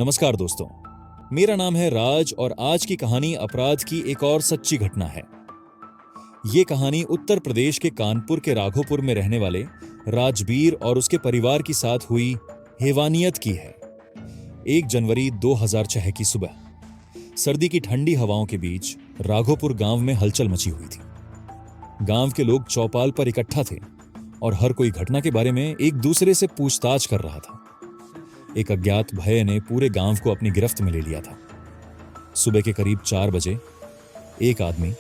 नमस्कार दोस्तों, मेरा नाम है राज और आज की कहानी अपराध की एक और सच्ची घटना है। ये कहानी उत्तर प्रदेश के कानपुर के राघोपुर में रहने वाले राजबीर और उसके परिवार के साथ हुई हैवानियत की है। 1 जनवरी 2006 की सुबह सर्दी की ठंडी हवाओं के बीच राघोपुर गांव में हलचल मची हुई थी। गांव के लोग चौपाल पर इकट्ठा थे और हर कोई घटना के बारे में एक दूसरे से पूछताछ कर रहा था। एक अज्ञात भय ने पूरे गांव को अपनी गिरफ्त में ले लिया था। सुबह के करीब 4 बजे एक आदमी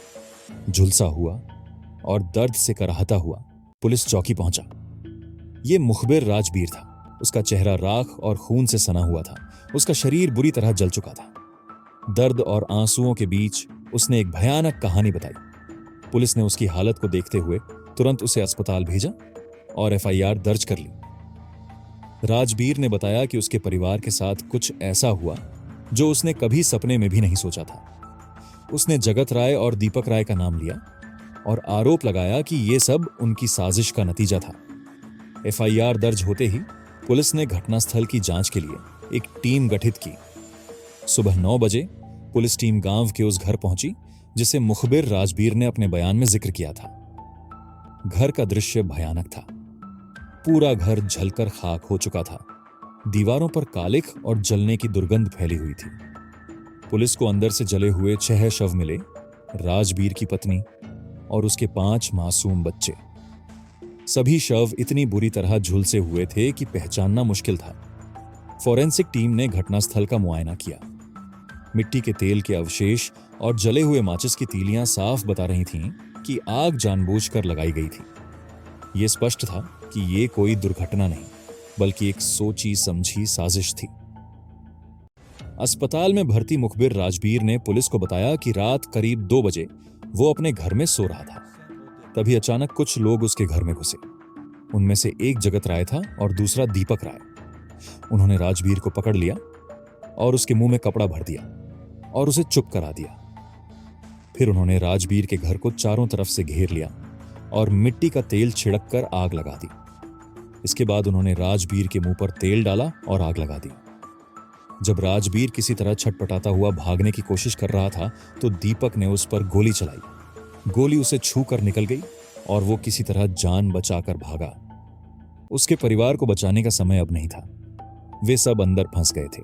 झुलसा हुआ और दर्द से कराहता हुआ पुलिस चौकी पहुंचा। यह मुखबिर राजबीर था। उसका चेहरा राख और खून से सना हुआ था। उसका शरीर बुरी तरह जल चुका था। दर्द और आंसुओं के बीच उसने एक भयानक कहानी बताई। पुलिस ने उसकी हालत को देखते हुए तुरंत उसे अस्पताल भेजा और एफआईआर दर्ज कर ली। राजबीर ने बताया कि उसके परिवार के साथ कुछ ऐसा हुआ जो उसने कभी सपने में भी नहीं सोचा था। उसने जगत राय और दीपक राय का नाम लिया और आरोप लगाया कि यह सब उनकी साजिश का नतीजा था। एफआईआर दर्ज होते ही पुलिस ने घटनास्थल की जांच के लिए एक टीम गठित की। सुबह 9 बजे पुलिस टीम गांव के उस घर पहुंची जिसे मुखबिर राजबीर ने अपने बयान में जिक्र किया था। घर का दृश्य भयानक था। पूरा घर जलकर खाक हो चुका था। दीवारों पर कालिख और जलने की दुर्गंध फैली हुई थी। पुलिस को अंदर से जले हुए 6 शव मिले, राजबीर की पत्नी और उसके 5 मासूम बच्चे। सभी शव इतनी बुरी तरह झुलसे हुए थे कि पहचानना मुश्किल था। फॉरेंसिक टीम ने घटनास्थल का मुआयना किया। मिट्टी के तेल के अवशेष और जले हुए माचिस की तीलियां साफ बता रही थीं कि आग जानबूझकर लगाई गई थी। यह स्पष्ट था कि यह कोई दुर्घटना नहीं बल्कि एक सोची समझी साजिश थी। अस्पताल में भर्ती मुखबिर राजबीर ने पुलिस को बताया कि रात करीब 2 बजे वो अपने घर में सो रहा था। तभी अचानक कुछ लोग उसके घर में घुसे। उनमें से एक जगत राय था और दूसरा दीपक राय। उन्होंने राजबीर को पकड़ लिया और उसके मुंह में कपड़ा भर दिया और उसे चुप करा दिया। फिर उन्होंने राजबीर के घर को चारों तरफ से घेर लिया और मिट्टी का तेल छिड़क कर आग लगा दी। इसके बाद उन्होंने राजबीर के मुंह पर तेल डाला और आग लगा दी। जब राजबीर किसी तरह छटपटाता हुआ भागने की कोशिश कर रहा था तो दीपक ने उस पर गोली चलाई। गोली उसे छू कर निकल गई और वो किसी तरह जान बचाकर भागा। उसके परिवार को बचाने का समय अब नहीं था। वे सब अंदर फंस गए थे।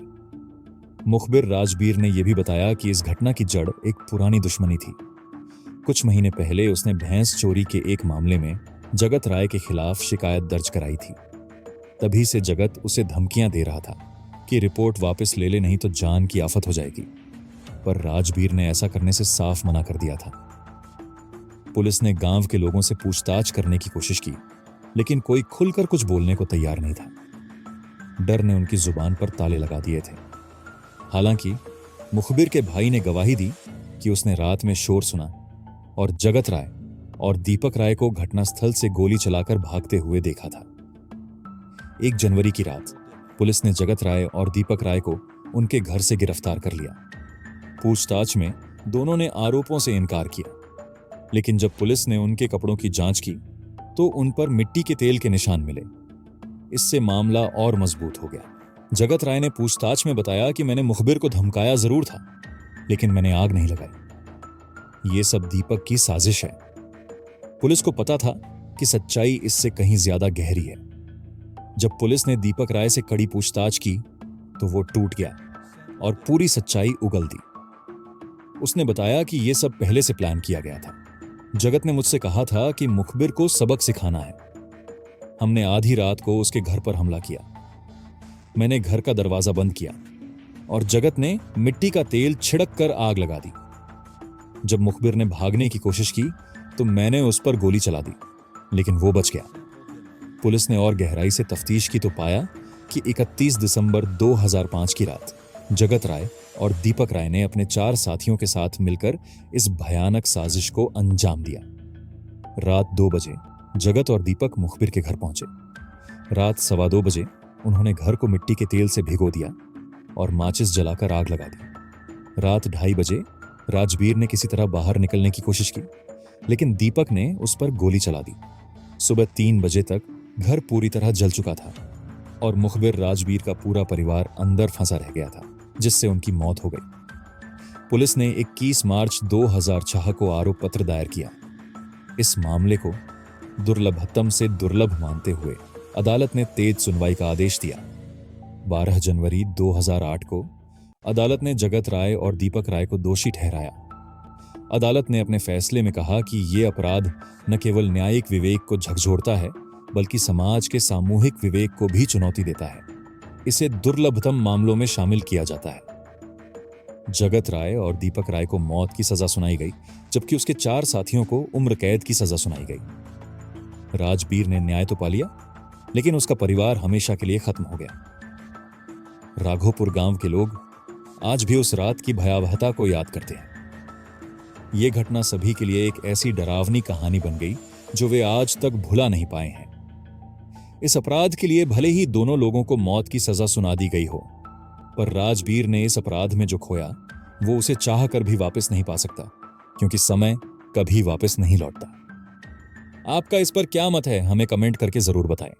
मुखबिर राजबीर ने यह भी बताया कि इस घटना की जड़ एक पुरानी दुश्मनी थी। कुछ महीने पहले उसने भैंस चोरी के एक मामले में जगत राय के खिलाफ शिकायत दर्ज कराई थी। तभी से जगत उसे धमकियां दे रहा था कि रिपोर्ट वापस ले ले, नहीं तो जान की आफत हो जाएगी। पर राजबीर ने ऐसा करने से साफ मना कर दिया था। पुलिस ने गांव के लोगों से पूछताछ करने की कोशिश की, लेकिन कोई खुलकर कुछ बोलने को तैयार नहीं था। डर ने उनकी जुबान पर ताले लगा दिए थे। हालांकि मुखबिर के भाई ने गवाही दी कि उसने रात में शोर सुना और जगत राय और दीपक राय को घटनास्थल से गोली चलाकर भागते हुए देखा था। 1 जनवरी की रात पुलिस ने जगत राय और दीपक राय को उनके घर से गिरफ्तार कर लिया। पूछताछ में दोनों ने आरोपों से इनकार किया, लेकिन जब पुलिस ने उनके कपड़ों की जांच की तो उन पर मिट्टी के तेल के निशान मिले। इससे मामला और मजबूत हो गया। जगत राय ने पूछताछ में बताया कि मैंने मुखबिर को धमकाया जरूर था, लेकिन मैंने आग नहीं लगाई। यह सब दीपक की साजिश है। पुलिस को पता था कि सच्चाई इससे कहीं ज्यादा गहरी है। जब पुलिस ने दीपक राय से कड़ी पूछताछ की तो वो टूट गया और पूरी सच्चाई उगल दी। उसने बताया कि यह सब पहले से प्लान किया गया था। जगत ने मुझसे कहा था कि मुखबिर को सबक सिखाना है। हमने आधी रात को उसके घर पर हमला किया। मैंने घर का दरवाजा बंद किया और जगत ने मिट्टी का तेल छिड़क कर आग लगा दी। जब मुखबिर ने भागने की कोशिश की तो मैंने उस पर गोली चला दी, लेकिन वो बच गया। पुलिस ने और गहराई से तफ्तीश की तो पाया कि 31 दिसंबर 2005 की रात जगत राय और दीपक राय ने अपने 4 साथियों के साथ मिलकर इस भयानक साजिश को अंजाम दिया। रात 2 बजे जगत और दीपक मुखबिर के घर पहुंचे। रात 2:15 बजे उन्होंने घर को मिट्टी के तेल से भिगो दिया और माचिस जलाकर आग लगा दी। रात 2:30 बजे राजबीर ने किसी तरह बाहर निकलने की कोशिश की, लेकिन दीपक ने उस पर गोली चला दी। सुबह 3 बजे तक घर पूरी तरह जल चुका था। और मुखबिर राजवीर का पूरा परिवार अंदर फंसा रह गया था, जिससे उनकी मौत हो गई। पुलिस ने 21 मार्च 2006 को आरोप पत्र दायर किया। इस मामले को दुर्लभतम से दुर्लभ मानते हुए अदालत ने तेज सुनवाई का आदेश दिया। 12 जनवरी 2008 को अदालत ने जगत राय और दीपक राय को दोषी ठहराया। अदालत ने अपने फैसले में कहा कि ये अपराध न केवल न्यायिक विवेक को झकझोरता है, बल्कि समाज के सामूहिक विवेक को भी चुनौती देता है। इसे दुर्लभतम मामलों में शामिल किया जाता है। जगत राय और दीपक राय को मौत की सजा सुनाई गई, जबकि उसके 4 साथियों को उम्र कैद की सजा सुनाई गई। राजवीर ने न्याय तो पा लिया, लेकिन उसका परिवार हमेशा के लिए खत्म हो गया। राघोपुर गांव के लोग आज भी उस रात की भयावहता को याद करते हैं। यह घटना सभी के लिए एक ऐसी डरावनी कहानी बन गई जो वे आज तक भुला नहीं पाए हैं। इस अपराध के लिए भले ही दोनों लोगों को मौत की सजा सुना दी गई हो, पर राजवीर ने इस अपराध में जो खोया वो उसे चाह कर भी वापस नहीं पा सकता, क्योंकि समय कभी वापस नहीं लौटता। आपका इस पर क्या मत है, हमें कमेंट करके जरूर बताएं।